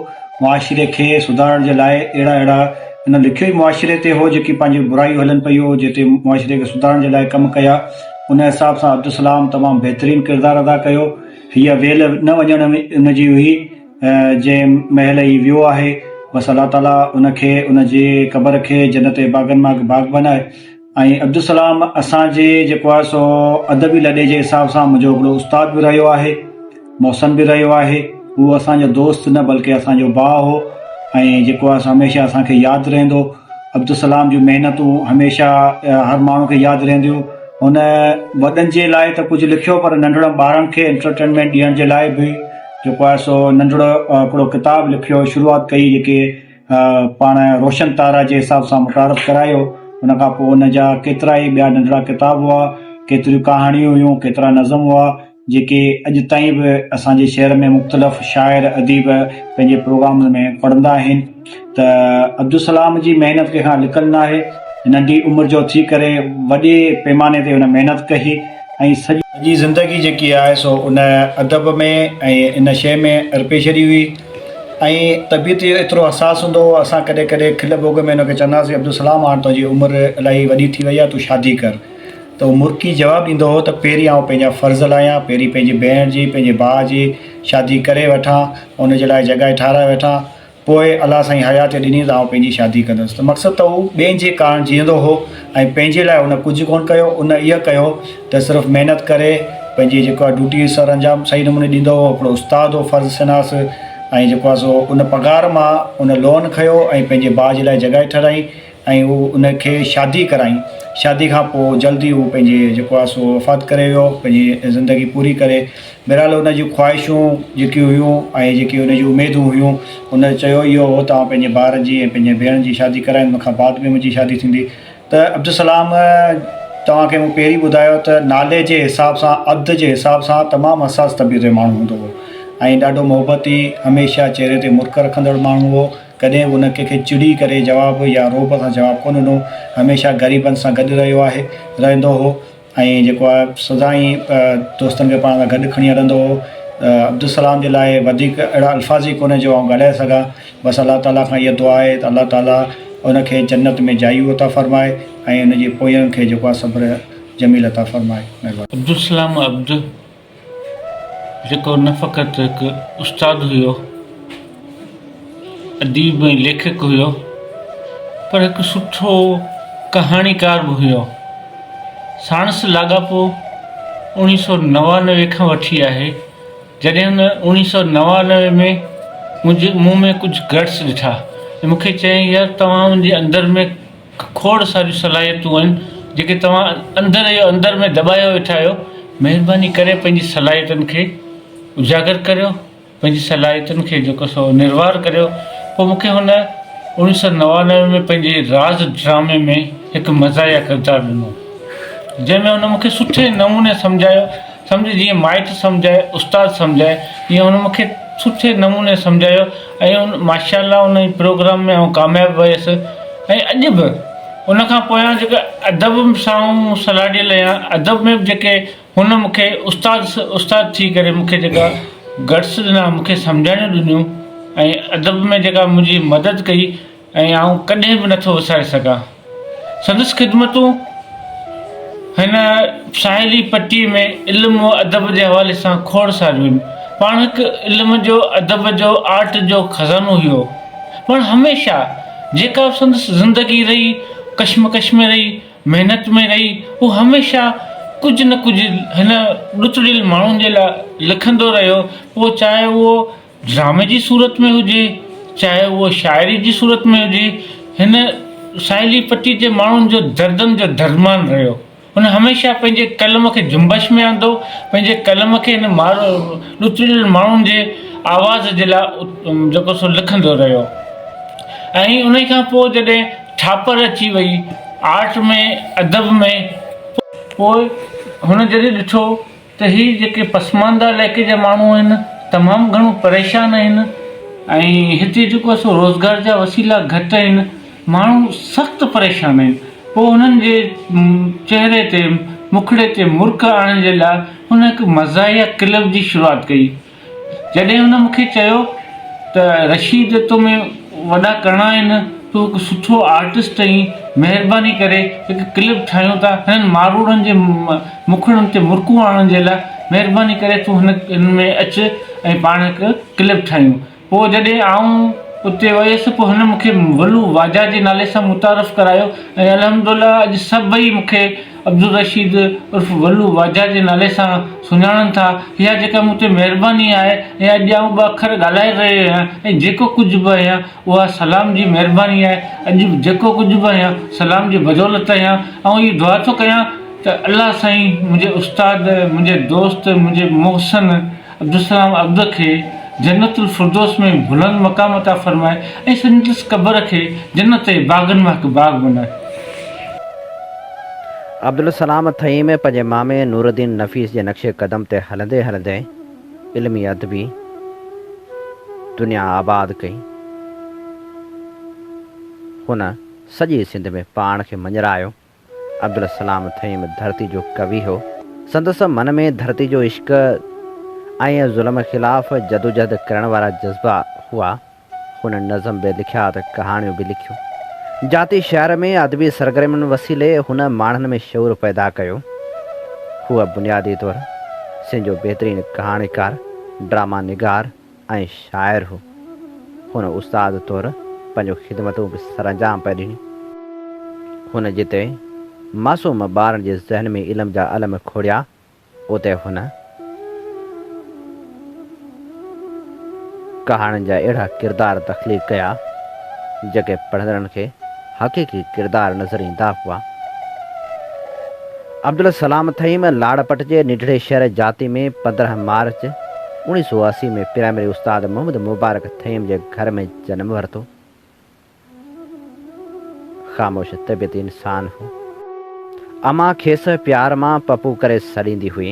मुआशिरे खे सुधारण जे लाइ अहिड़ा हिन लिखियो ई मुआशिरे ते हो जेकी पंहिंजी बुराइयूं हलनि पियूं, जिते मुआशिरे खे सुधारण जे लाइ कमु कया। उन हिसाब सां अब्दुल सलाम तमामु बहितरीनु किरदारु अदा कयो। हीअ वेल न वञण में उनजी हुई जंहिं महिल ई वियो आहे। बसि अलाह ताला उनखे उनजे क़बर खे जन्नत जे बाग़नि मां बाग़ बनाए। ऐं अब्दुल सलाम असांजे जेको आहे सो अदबी लॾे जे हिसाब सां मुंहिंजो हिकिड़ो उस्ताद बि रहियो आहे, मौसन बि रहियो आहे। उहो असांजो दोस्त न बल्कि असांजो भाउ हो ऐं जेको आहे हमेशह असांखे यादि रहंदो। अब्दुल सलाम जूं महिनतूं हमेशह हर माण्हू खे यादि रहंदियूं। हुन वॾनि जे लाइ त कुझु लिखियो, पर नंढड़नि ॿारनि खे एंटरटेनमेंट ॾियण जे लाइ बि जेको आहे सो नंढड़ो हिकिड़ो किताबु लिखियो, शुरूआति कई जेके पाण रोशन तारा जे हिसाब सां मुतारफ़ करायो। उन खां पोइ उन जा केतिरा ई ॿिया नंढड़ा किताब हुआ, केतिरियूं कहाणियूं हुयूं, केतिरा नज़म हुआ जेके अॼु ताईं बि असांजे शहर में मुख़्तलिफ़ शाइर अदीब पंहिंजे प्रोग्राम में पढ़ंदा आहिनि। त अब्दुल सलाम जी महिनत कंहिंखां लिकल न आहे। नंढी उमिरि जो थी करे वॾे पैमाने ते हुन महिनत कई ऐं सॼी ज़िंदगी जेकी आहे सो उन अदब में ऐं इन शइ में अर्पे छॾी हुई। ऐं तबियत एतिरो अहसासु हूंदो हो, असां कॾहिं कॾहिं खिल बोग में हुनखे चवंदासीं अब्दुल सलाम हाणे तुंहिंजी उमिरि इलाही वॾी थी वई आहे, तूं शादी कर। त उहो मुर्की जवाबु ॾींदो हो त पहिरीं आउं पंहिंजा फ़र्ज़ लाहियां, पहिरीं पंहिंजी भेण जी पंहिंजे भाउ जी शादी करे वठां, उनजे लाइ जॻहि ठाराए वठां, पोइ अलाह साईं हयात ॾिनी त आउं पंहिंजी शादी कंदुसि। त मक़सदु त उहो ॿियनि जे कारण जीअंदो हो ऐं पंहिंजे लाइ उन कुझु कोन कयो। उन इहा कयो त सिर्फ़ु महिनत करे पंहिंजी जेको आहे ड्यूटी सर अंजाम सही नमूने ॾींदो हो। हिकिड़ो उस्ताद हो फ़र्ज़ शनास, ऐं जेको आहे सो उन पघार मां उन लोन खयो ऐं पंहिंजे भाउ जे लाइ जॻहि ठाराई ऐं उहो उनखे शादी कराई। शादी खां पोइ जल्दी उहो पंहिंजे जेको आहे सो वफ़ात करे वियो, पंहिंजी ज़िंदगी पूरी करे। बहरहाल उन जूं ख़्वाहिशूं जेकी हुयूं ऐं जेकी उन जूं उमेदूं हुयूं, उन चयो इहो हो तव्हां पंहिंजे ॿार जी ऐं पंहिंजे भेण जी शादी कराए, उन खां बाद में मुंहिंजी शादी थींदी। त अब्दुल सलाम तव्हांखे मूं पहिरीं ॿुधायो त नाले जे हिसाब सां, अब्द जे हिसाब सां तमामु हसास तबियत जो माण्हू हूंदो हो ऐं ॾाढो मोहबती, हमेशह चहिरे ते मुर्क रखंदड़ माण्हू हो। कॾहिं बि उन कंहिंखे चिड़ी करे जवाबु या रोब सां जवाबु कोन ॾिनो, हमेशह ग़रीबनि सां गॾु रहंदो हो ऐं जेको आहे सदाईं दोस्तनि खे पाण सां गॾु खणी हलंदो हो। अब्दुल सलाम जे लाइ वधीक अहिड़ा अल्फाज़ ई कोन्हे जो आउं ॻाल्हाए सघां। बसि अलाह ताला खां इहा दुआ आहे त अलाह ताला उनखे जन्नत में जाइ अता फ़रमाए ऐं उनजे पोयनि खे जेको आहे सब्र जमील अता फ़रमाए। महिरबानी। अब्दुल सलाम अब्द जेको न फ़क़ति हिकु उस्ताद हुयो, अदीब ऐं लेखक हुयो, पर हिकु सुठो कहाणीकार बि हुयो। साणस लाॻापो 1999 खां वठी आहे, जॾहिं हुन 1999 में मूं में कुझु गट्स ॾिठा ऐं मूंखे चयईं यार तव्हां मुंहिंजे अंदरि में खोड़ सारियूं सलाहियतूं आहिनि जेके तव्हां अंदरि में दॿायो वेठा आहियो। महिरबानी करे पंहिंजी सलाहियतुनि खे उजागर करियो, पंहिंजी सलाहियतुनि खे जेको सो निर्वार करियो। पोइ मूंखे हुन 1999 में पंहिंजे राज़ ड्रामे में हिकु मज़ाया किरदारु ॾिनो, जंहिंमें हुन मूंखे सुठे नमूने सम्झायो। सम्झ जीअं माइट सम्झाए, उस्ताद सम्झाए, ईअं हुन मूंखे सुठे नमूने सम्झायो ऐं उन माशाअल्लाह उन प्रोग्राम में आउं कामयाबु वियसि। ऐं अॼु बि उनखां पोयां जेका अदब सां सलाह ॾियल आहियां, अदब में बि जेके हुन मूंखे उस्ताद थी करे मूंखे जेका गट्स ॾिना, मूंखे सम्झाइणियूं ॾिनियूं ऐं अदब में जेका मुंहिंजी मदद कई, ऐं आउं कॾहिं बि नथो विसारे सघां। संदसि ख़िदमतूं हिन साहिली पट्टीअ में इल्मु अदब जे हवाले सां खोड़ सारियूं आहिनि। पाण हिकु इल्म जो, अदब जो, आर्ट जो ख़ज़ानो हुयो। पाण हमेशह जेका संदसि ज़िंदगी रही, कश्मकश में रही, महिनत में रही, उहो हमेशह कुझु न कुझु हिन ॾुतड़ियल माण्हुनि जे लाइ लिखंदो रहियो। पोइ चाहे उहो ड्रामे जी सूरत में हुजे, चाहे उहो शाइरी जी सूरत में हुजे, हिन साहिली पट्टी जे माण्हुनि जो दर्दनि जो दरमान रहियो। हुन हमेशह पंहिंजे कलम खे जुंबश में आंदो, पंहिंजे कलम खे हिन ॾुतड़ियल माण्हुनि जे आवाज़ जे लाइ जेको सो लिखंदो रहियो। ऐं उन खां पोइ जॾहिं ठापर अची वई आर्ट में, अदब में, पोइ हुन जॾहिं ॾिठो त हीअ जेके पसमानदा इलाइक़े जा माण्हू आहिनि तमामु घणो परेशान आहिनि ऐं हिते जेको सो रोज़गार जा वसीला घटि आहिनि, माण्हू सख़्तु परेशान आहिनि। पोइ हुननि जे चहिरे ते, मुखड़े ते मुर्क आणण जे लाइ हुन हिकु मज़ाहिया क्लब जी शुरूआति कई। जॾहिं हुन मूंखे चयो त रशीद तो में वॾा करणा आहिनि, तूं हिकु सुठो आर्टिस्ट आहीं, महिरबानी करे हिकु क्लिप ठाहियूं था हिननि मारूड़नि जे मुखड़नि ते मुर्कूं आणण जे लाइ, महिरबानी करे तूं हिन में अचु ऐं पाण हिकु क्लिप ठाहियूं। पोइ जॾहिं आऊं उते वियुसि, पोइ हुन मूंखे वलू वाजा जे नाले सां मुतारफ़ करायो ऐं अल्हम्दुलिल्लाह अॼु सभई मूंखे अब्दुल रशीद उर्फ़ वलू वाजा जे नाले सां सुञाणनि था। इहा जेका मूं ते महिरबानी आहे, ऐं अॼु आऊं ॿ अखर ॻाल्हाए रहियो आहियां ऐं जेको कुझु बि आहियां उहा सलाम जी महिरबानी आहे। अॼु जेको कुझु बि आहियां सलाम जी बदौलत आहियां। ऐं इहा दुआ थो कयां त अलाह साईं मुंहिंजे उस्ताद, मुंहिंजे दोस्त, मुंहिंजे मोहसिन अब्दुल सलाम अब्द खे जन्नतुल फिरदौस में बुलंद मक़ाम अता फ़रमाए ऐं संदसि क़ब्र खे जन्नत जे बाग़नि मां हिकु बाग़ बनाए। अब्दुल सलाम थईम पंहिंजे मामे नूरुद्दीन नफ़ीस जे नक्शे क़दम ते हलंदे हलंदे इल्मी अदबी दुनिया आबाद कई। हुन सॼी सिंध में पाण खे मञरायो। अब्दुल सलाम थईम धरती जो कवि हो। संदसि मन में धरती जो इश्क ऐं ज़ुल्म ख़िलाफ़ जदोजहद करण वारा जज़्बा हुआ। हुन नज़म बि लिखिया त कहाणियूं बि लिखियूं। जाती शहर में अदबी सरगर्मियुनि वसीले हुन माण्हुनि में शौर पैदा कयो। हूअ बुनियादी तौरु सिंध जो बहितरीनु कहाणीकार, ड्रामा निगार ऐं शाइर हो। हुन उस्ताद तौरु पंहिंजो ख़िदमतूं बि सरअंजाम पई ॾिनी। हुन जिते मासूम ॿारनि जे ज़हन में इल्म जा अलम खोड़िया, उते हुन कहाणियुनि जा अहिड़ा किरदार तख़लीक़ कया जेके पढ़ंदड़नि खे हक़ीक़ी किरदार नज़र ईंदा हुआ। अब्दुल सलाम थईम लाड़पट जे निढड़े शहर जाती में 15 मार्च 1980 में प्राइमरी उस्ताद मोहम्मद मुबारक थईम जे घर में जन्म वरितो। ख़ामोश तबियत इंसान हो। अमा खेसि प्यार मां पप्पू करे सॾींदी हुई।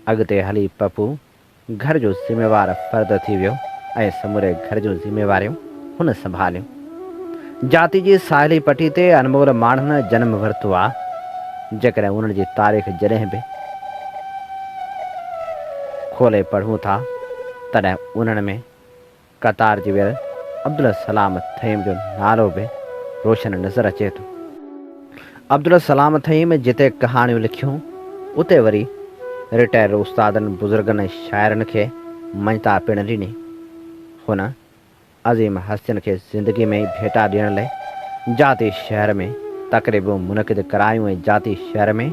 अॻिते हली पप्पू घर जो ज़िम्मेवार फ़र्द थी वियो ऐं समूरे घर जूं ज़िम्मेवारियूं हुन संभालियूं। जाती जी साहिली पटी ते अनमोल माण्हुनि जनम वरितो आहे। जेकॾहिं उन्हनि जी तारीख़ जॾहिं बि खोले पढ़ूं था तॾहिं उन्हनि में क़तार जी वियल अब्दुल सलाम थईम जो नालो बि रोशन नज़र अचे थो। अब्दुल सलाम थईम जिते कहाणियूं लिखियूं उते वरी रिटायर उस्तादनि बुज़ुर्गनि ऐं शाइरनि खे मञता पिणु ॾिनी। हुन अज़ीम हस्तियुनि खे ज़िंदगी में भेटा ॾियण लाइ जाती शहर में तक़रीबूं मुनक़िद करायूं ऐं जाती शहर में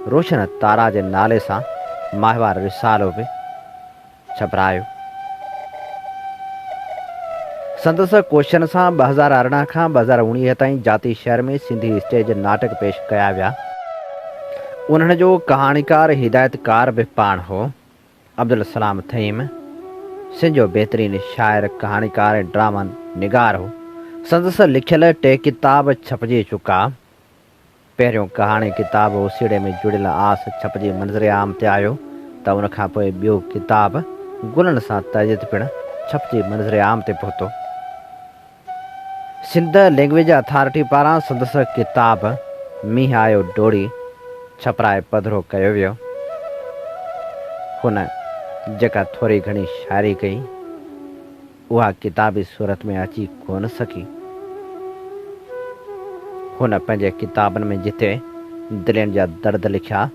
रोशन तारा जे नाले सां माहवार रिसालो बि छपरायो। संदसि कोशिशनि सां 2018 खां 2019 ताईं जाती शहर में सिंधी स्टेज नाटक पेश कया विया। उन्हनि जो कहाणीकार हिदायतकार बि पाण हो। अब्दुल सलाम थईम सिंध जो बहितरीनु शाइर, कहाणीकार ऐं ड्रामा निगार हो। संदसि लिखियल 3 किताब छपजी चुका। पहिरियों कहाणी किताब उसीड़े में जुड़ियल आस छपजी मंज़र आम ते आयो त उनखां पोइ ॿियो किताब गुलनि सां तजिद पिणु छपजी मंज़र आम ते पहुतो। सिंध लैंग्वेज अथॉरिटी पारां संदसि किताब मींहुं आयो डोड़ी छपराए पधिरो कयो वियो। हुन जेका थोरी घणी शाइरी कई उहा किताबी सूरत में अची कोन सकी। हुन पंहिंजे किताबनि में जिते दिलनि जा दर्द लिखिया,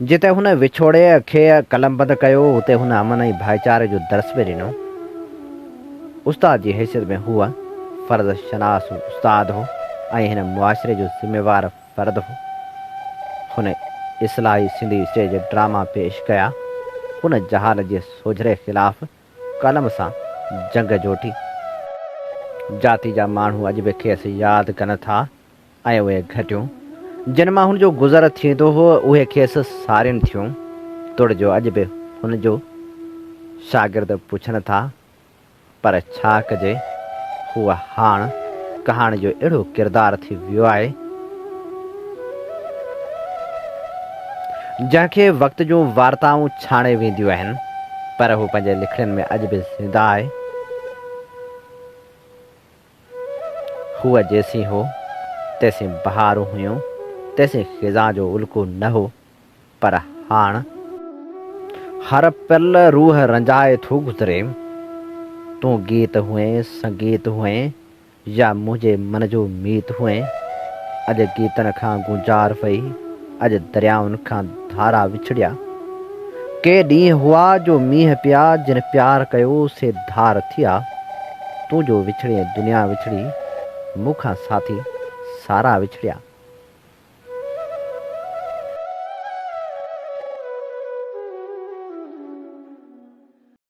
जिते हुन विछोड़े खे कलमबंद कयो, उते हुन अमन ऐं भाईचारे जो दर्स बि ॾिनो। उस्ताद जी हैसियत में हूअ फ़र्ज़ शनास उस्ताद हो ऐं हिन मुआशिरे जो ज़िम्मेवार फ़र्द हो। हुन इस्लाही सिंधी स्टेज ड्रामा पेश कया। हुन जहाल जे सोझरे ख़िलाफ़ कलम सां जंग जोटी। जाती जा माण्हू अॼु बि खेसि यादि कनि था ऐं उहे घटियूं जिन मां हुन जो गुज़र थींदो हो उहे खेसि सारियुनि थियूं। तुर जो अॼु बि हुन जो शागिर्द पुछनि था, पर छा कजे, हूअ हाणे कहाणी जो अहिड़ो किरदारु थी वियो आहे जंहिंखे वक़्त जूं वार्ताऊं छाणे वेंदियूं आहिनि, पर हू पंहिंजे लिखणनि में अॼु बि ज़िंदा आहे। हूअ जेसीं हो तेसीं बहारूं हुयूं, तेसीं ख़िज़ा जो उल्को न हो, पर हाणे हर पल रूह रंजाए थो गुज़रे। तूं गीत हुएं, संगीत हुएं, या मुंहिंजे मन जो मीत हुएं। अॼु गीतनि खां गुंजार वई, अॼु दरियाउनि खां धारा विछड़िया। के ॾींहं हुआ जो मींहं पिया, जिन प्यार कयो से धार थिया। तूं जो विछड़े दुनिया विछड़ी, मूंखां साथी सारा विछड़िया।